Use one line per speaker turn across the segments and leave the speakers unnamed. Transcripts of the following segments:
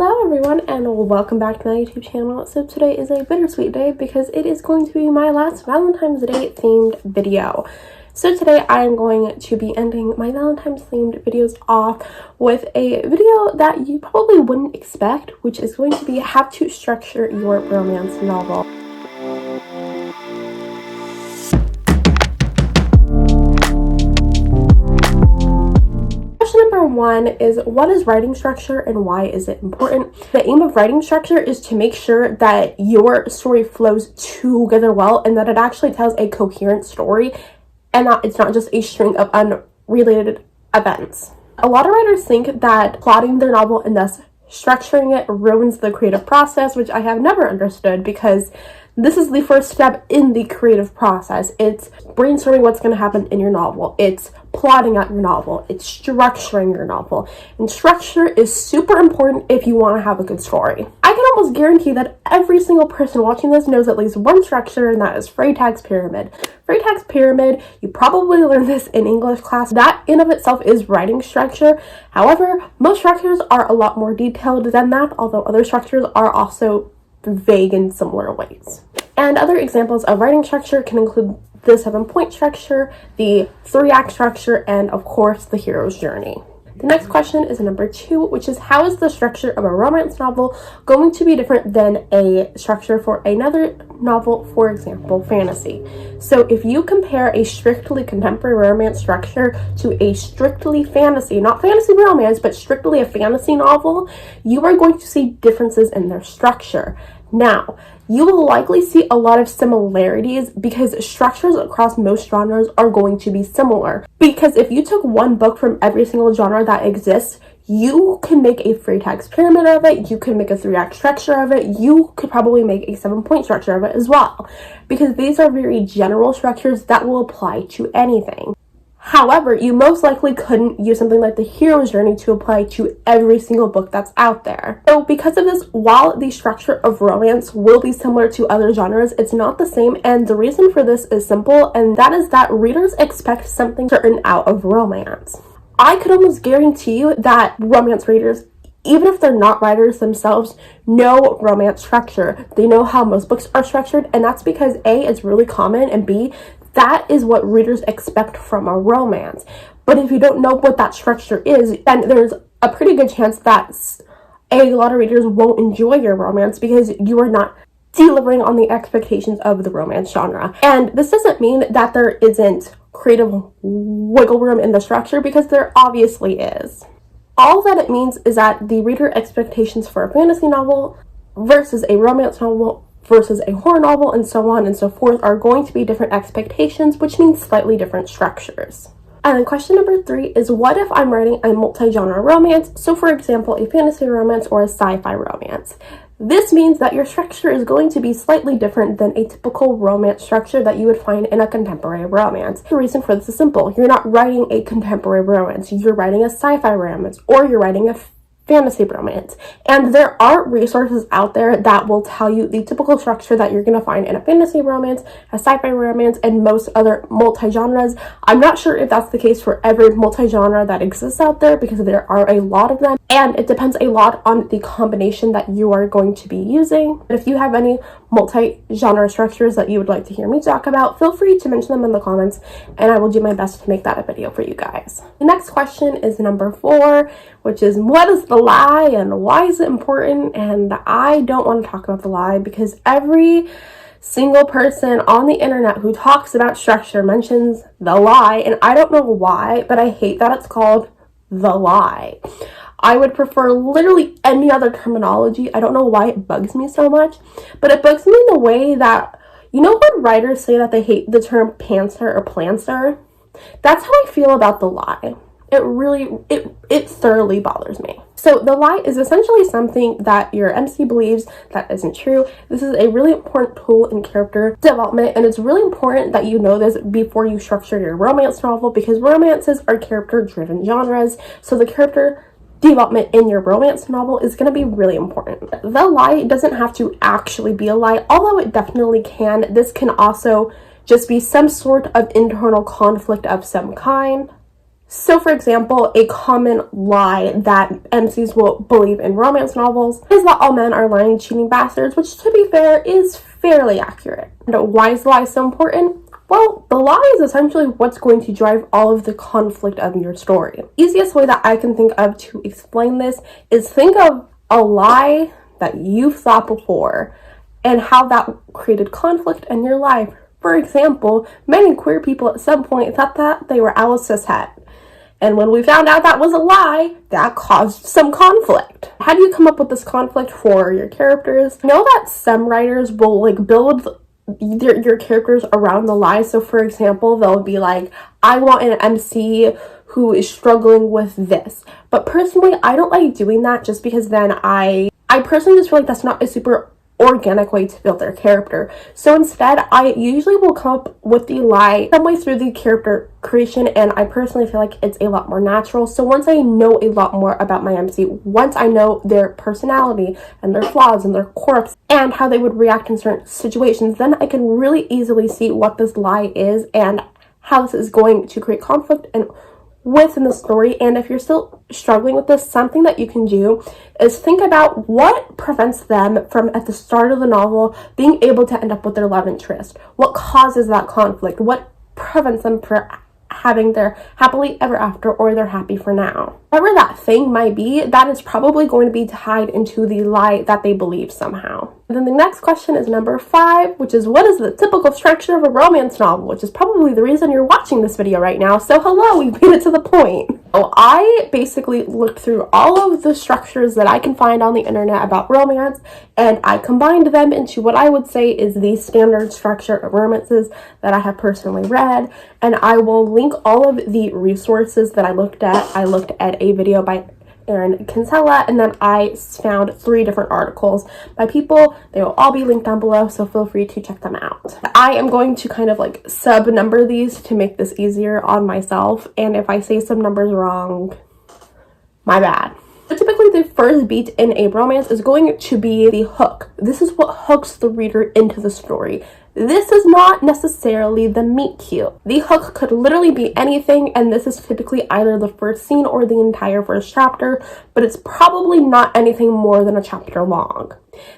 Hello everyone and welcome back to my YouTube channel. So today is a bittersweet day because it is going to be my last Valentine's Day themed video. So today I am going to be ending my Valentine's themed videos off with a video that you probably wouldn't expect, which is going to be how to structure your romance novel. Number one is, what is writing structure and why is it important? The aim of writing structure is to make sure that your story flows together well and that it actually tells a coherent story and that it's not just a string of unrelated events. A lot of writers think that plotting their novel and thus structuring it ruins the creative process, which I have never understood, because this is the first step in the creative process. It's brainstorming what's going to happen in your novel. It's plotting out your novel. It's structuring your novel. And structure is super important if you want to have a good story. I can almost guarantee that every single person watching this knows at least one structure, and that is Freytag's pyramid. Freytag's pyramid, you probably learned this in English class. That in of itself is writing structure. However, most structures are a lot more detailed than that, although other structures are also vague in similar ways. And other examples of writing structure can include the 7-point structure, the 3-act structure, and of course the hero's journey. The next question is number 2, which is, how is the structure of a romance novel going to be different than a structure for another novel, for example, fantasy? So if you compare a strictly contemporary romance structure to a strictly fantasy, not fantasy romance, but strictly a fantasy novel, you are going to see differences in their structure. Now, you will likely see a lot of similarities because structures across most genres are going to be similar. Because if you took one book from every single genre that exists, you can make a Freytag's pyramid of it, you could make a 3-act structure of it, you could probably make a 7-point structure of it as well. Because these are very general structures that will apply to anything. However, you most likely couldn't use something like the hero's journey to apply to every single book that's out there. So because of this, while the structure of romance will be similar to other genres, it's not the same, and the reason for this is simple, and that is that readers expect something certain out of romance. I could almost guarantee you that romance readers, even if they're not writers themselves, know romance structure. They know how most books are structured, and that's because A, it's really common, and B, that is what readers expect from a romance. But if you don't know what that structure is, then there's a pretty good chance that a lot of readers won't enjoy your romance because you are not delivering on the expectations of the romance genre. And this doesn't mean that there isn't creative wiggle room in the structure, because there obviously is. All that it means is that the reader expectations for a fantasy novel versus a romance novel versus a horror novel and so on and so forth are going to be different expectations, which means slightly different structures. And then question number 3 is, what if I'm writing a multi-genre romance? So for example, a fantasy romance or a sci-fi romance. This means that your structure is going to be slightly different than a typical romance structure that you would find in a contemporary romance. The reason for this is simple. You're not writing a contemporary romance. You're writing a sci-fi romance, or you're writing a fantasy romance. And there are resources out there that will tell you the typical structure that you're going to find in a fantasy romance, a sci-fi romance, and most other multi-genres. I'm not sure if that's the case for every multi-genre that exists out there, because there are a lot of them, and it depends a lot on the combination that you are going to be using. But if you have any multi-genre structures that you would like to hear me talk about, feel free to mention them in the comments, and I will do my best to make that a video for you guys. The next question is number 4, which is, what is the lie and why is it important? And I don't want to talk about the lie because every single person on the internet who talks about structure mentions the lie, and I don't know why, but I hate that it's called the lie. I would prefer literally any other terminology. I don't know why it bugs me so much, but it bugs me in the way that, you know when writers say that they hate the term pantser or plancer? That's how I feel about the lie. It thoroughly bothers me. So the lie is essentially something that your MC believes that isn't true. This is a really important tool in character development, and it's really important that you know this before you structure your romance novel, because romances are character-driven genres, so the character development in your romance novel is going to be really important. The lie doesn't have to actually be a lie, although it definitely can. This can also just be some sort of internal conflict of some kind. So for example, a common lie that MCs will believe in romance novels is that all men are lying, cheating bastards, which to be fair is fairly accurate. And why is the lie so important? Well, the lie is essentially what's going to drive all of the conflict of your story. The easiest way that I can think of to explain this is think of a lie that you've thought before and how that created conflict in your life. For example, many queer people at some point thought that they were Alice cishet. And when we found out that was a lie, that caused some conflict. How do you come up with this conflict for your characters? You know that some writers will build your characters around the lie. So for example, they'll be like, I want an MC who is struggling with this. But personally, I don't like doing that just because then I personally just feel like that's not a super organic way to build their character. So instead, I usually will come up with the lie some way through the character creation, and I personally feel like it's a lot more natural. So once I know a lot more about my MC, once I know their personality and their flaws and their quirks and how they would react in certain situations, then I can really easily see what this lie is and how this is going to create conflict and within the story. And if you're still struggling with this, something that you can do is think about what prevents them from at the start of the novel being able to end up with their love interest. What causes that conflict? What prevents them from having their happily ever after or their happy for now? Whatever that thing might be, that is probably going to be tied into the lie that they believe somehow. And then the next question is number 5, which is, what is the typical structure of a romance novel? Which is probably the reason you're watching this video right now. So hello, we made it to the point. So I basically looked through all of the structures that I can find on the internet about romance, and I combined them into what I would say is the standard structure of romances that I have personally read. And I will link all of the resources that I looked at. I looked at a video by Ren Keeling, and then I found 3 different articles by people. They will all be linked down below, so feel free to check them out. I am going to kind of sub number these to make this easier on myself, and if I say some numbers wrong, my bad. So typically the first beat in a romance is going to be the hook. This is what hooks the reader into the story. This is not necessarily the meet cute. The hook could literally be anything, and this is typically either the first scene or the entire first chapter, but it's probably not anything more than a chapter long.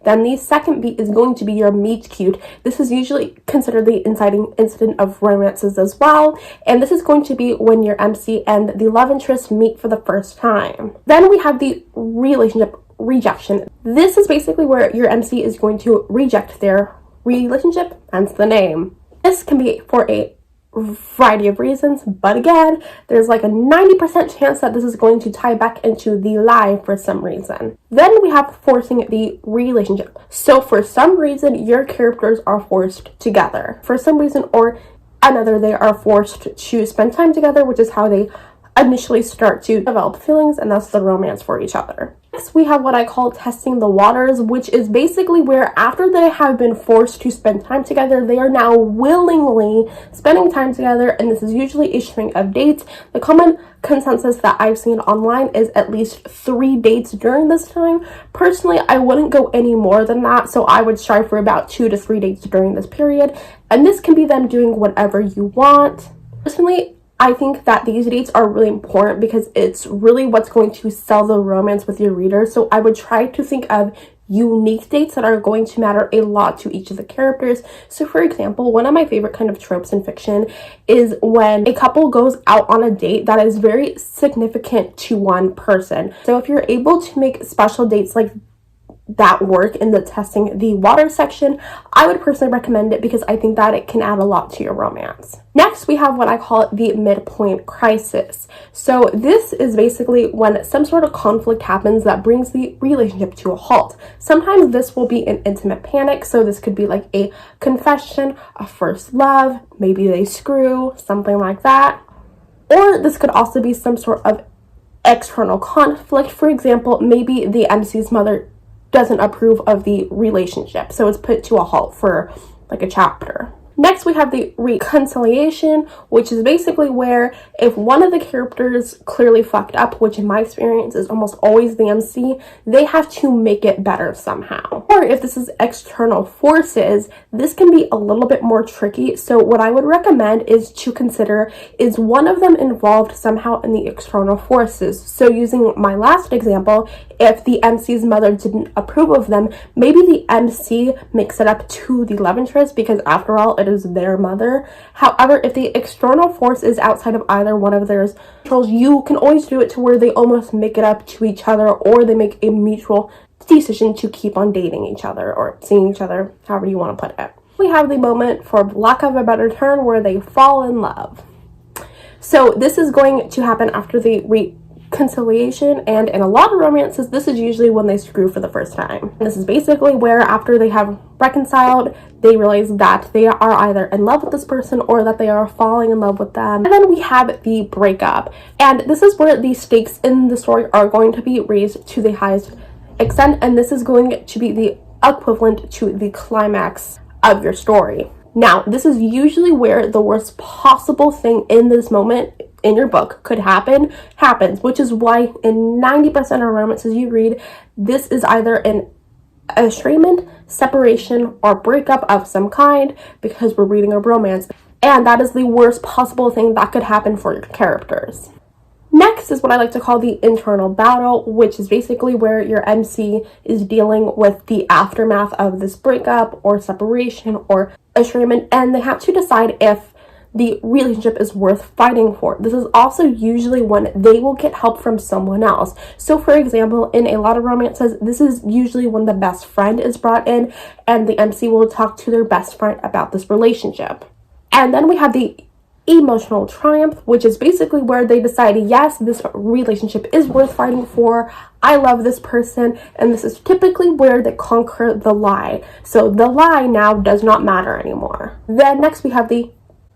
Then the second beat is going to be your meet cute. This is usually considered the inciting incident of romances as well, and this is going to be when your MC and the love interest meet for the first time. Then we have the relationship rejection. This is basically where your MC is going to reject their relationship, hence the name. This can be for a variety of reasons, but again, there's a 90% chance that this is going to tie back into the lie for some reason. Then we have forcing the relationship. So for some reason, your characters are forced together. For some reason or another, they are forced to spend time together, which is how they initially start to develop feelings, and that's the romance for each other. Next, we have what I call testing the waters, which is basically where after they have been forced to spend time together, they are now willingly spending time together, and this is usually a string of dates. The common consensus that I've seen online is at least 3 dates during this time. Personally, I wouldn't go any more than that, so I would strive for about 2 to 3 dates during this period, and this can be them doing whatever you want. Personally, I think that these dates are really important because it's really what's going to sell the romance with your readers. So I would try to think of unique dates that are going to matter a lot to each of the characters. So for example, one of my favorite kind of tropes in fiction is when a couple goes out on a date that is very significant to one person. So if you're able to make special dates like that work in the testing the water section, I would personally recommend it because I think that it can add a lot to your romance. Next, we have what I call the midpoint crisis. So this is basically when some sort of conflict happens that brings the relationship to a halt. Sometimes this will be an intimate panic, so this could be like a confession, a first love, maybe they screw, something like that. Or this could also be some sort of external conflict. For example, maybe the MC's mother doesn't approve of the relationship, so it's put to a halt for like a chapter. Next, we have the reconciliation, which is basically where if one of the characters clearly fucked up, which in my experience is almost always the MC, they have to make it better somehow. Or if this is external forces, this can be a little bit more tricky. So what I would recommend is to consider, is one of them involved somehow in the external forces? So using my last example, if the MC's mother didn't approve of them, maybe the MC makes it up to the love interest because after all, it is their mother. However, if the external force is outside of either one of theirs controls, you can always do it to where they almost make it up to each other, or they make a mutual decision to keep on dating each other or seeing each other, however you want to put it. We have the moment, for lack of a better term, where they fall in love. So this is going to happen after the reconciliation, and in a lot of romances, this is usually when they screw for the first time. This is basically where after they have reconciled, they realize that they are either in love with this person or that they are falling in love with them. And then we have the breakup, and this is where the stakes in the story are going to be raised to the highest extent, and this is going to be the equivalent to the climax of your story. Now, this is usually where the worst possible thing in this moment in your book could happens, which is why in 90% of romances you read, this is either an estrangement, separation, or breakup of some kind, because we're reading a romance, and that is the worst possible thing that could happen for your characters. Next is what I like to call the internal battle, which is basically where your MC is dealing with the aftermath of this breakup or separation or estrangement, and they have to decide if the relationship is worth fighting for. This is also usually when they will get help from someone else. So for example, in a lot of romances, this is usually when the best friend is brought in and the MC will talk to their best friend about this relationship. And then we have the emotional triumph, which is basically where they decide, yes, this relationship is worth fighting for, I love this person, and this is typically where they conquer the lie. So the lie now does not matter anymore. Then next we have the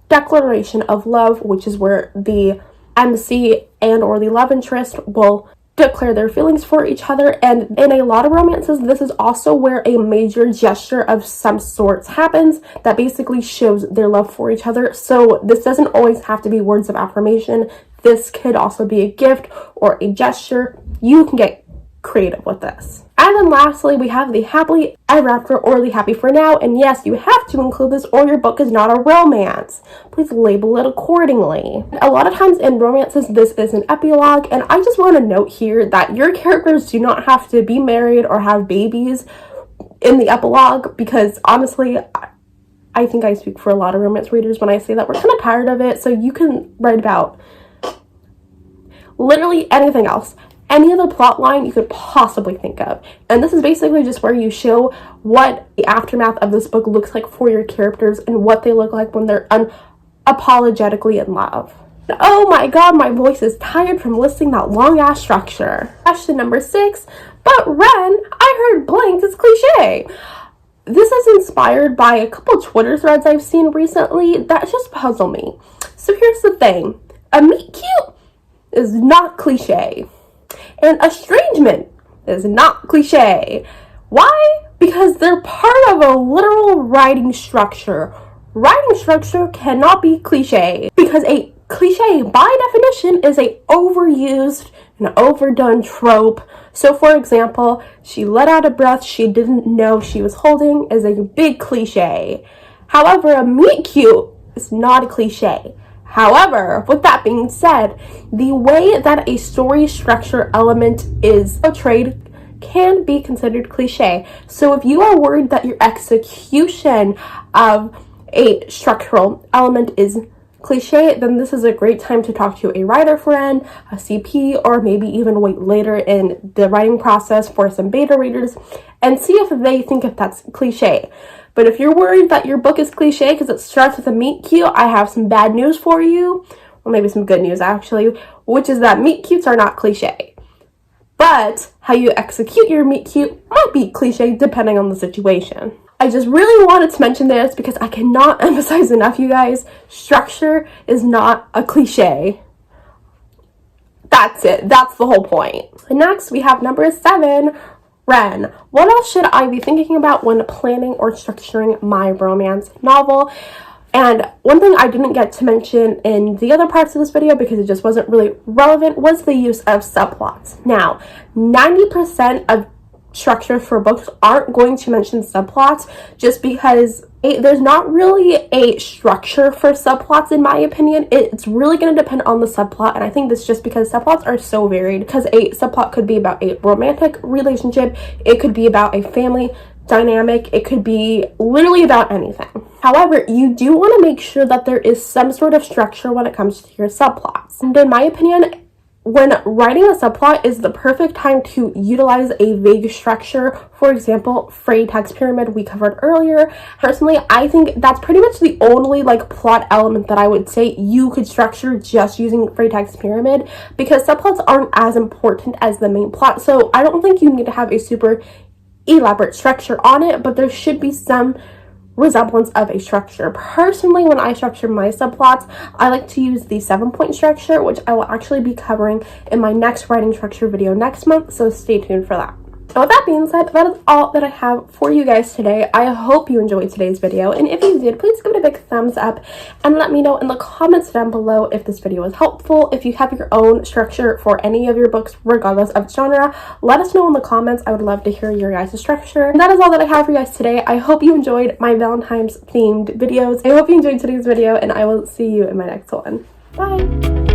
declaration of love, which is where the MC and or the love interest will declare their feelings for each other. And in a lot of romances, this is also where a major gesture of some sorts happens that basically shows their love for each other. So this doesn't always have to be words of affirmation. This could also be a gift or a gesture. You can get creative with this. And then lastly, we have the happily ever after or the happy for now. And yes, you have to include this or your book is not a romance. Please label it accordingly. A lot of times in romances, this is an epilogue. And I just want to note here that your characters do not have to be married or have babies in the epilogue, because honestly, I think I speak for a lot of romance readers when I say that we're kind of tired of it. So you can write about literally anything else, any other plot line you could possibly think of. And this is basically just where you show what the aftermath of this book looks like for your characters and what they look like when they're unapologetically in love. Oh my god, my voice is tired from listing that long ass structure. Question number 6, but Ren, I heard blank is cliche. This is inspired by a couple Twitter threads I've seen recently that just puzzle me. So here's the thing, a meet cute is not cliche. And estrangement is not cliche. Why? Because they're part of a literal writing structure. Writing structure cannot be cliche, because a cliche by definition is a overused and overdone trope. So for example, she let out a breath she didn't know she was holding is a big cliche. However, a meet cute is not a cliche. However, with that being said, the way that a story structure element is portrayed can be considered cliche. So if you are worried that your execution of a structural element is cliche, then this is a great time to talk to a writer friend, a CP, or maybe even wait later in the writing process for some beta readers and see if they think if that's cliche. But if you're worried that your book is cliche because it starts with a meet cute, I have some bad news for you. Well, maybe some good news actually, which is that meet cutes are not cliche. But how you execute your meet cute might be cliche depending on the situation. I just really wanted to mention this because I cannot emphasize enough, you guys. Structure is not a cliche. That's it. That's the whole point. And next we have number 7. Ren, what else should I be thinking about when planning or structuring my romance novel? And one thing I didn't get to mention in the other parts of this video because it just wasn't really relevant was the use of subplots. Now, 90% of structures for books aren't going to mention subplots just because there's not really a structure for subplots, in my opinion. It's really going to depend on the subplot, and I think this just because subplots are so varied, because a subplot could be about a romantic relationship, it could be about a family dynamic, it could be literally about anything. However, you do want to make sure that there is some sort of structure when it comes to your subplots. And in my opinion, when writing a subplot is the perfect time to utilize a vague structure. For example, frayed text pyramid we covered earlier. Personally, I think that's pretty much the only plot element that I would say you could structure just using frayed text pyramid, because subplots aren't as important as the main plot. So I don't think you need to have a super elaborate structure on it, but there should be some resemblance of a structure. Personally, when I structure my subplots, I like to use the 7-point structure, which I will actually be covering in my next writing structure video next month, so stay tuned for that. And with that being said, that is all that I have for you guys today. I hope you enjoyed today's video, and if you did, please give it a big thumbs up and let me know in the comments down below if this video was helpful. If you have your own structure for any of your books, regardless of genre, let us know in the comments. I would love to hear your guys' structure. And that is all that I have for you guys today. I hope you enjoyed my Valentine's themed videos. I hope you enjoyed today's video, and I will see you in my next one. Bye!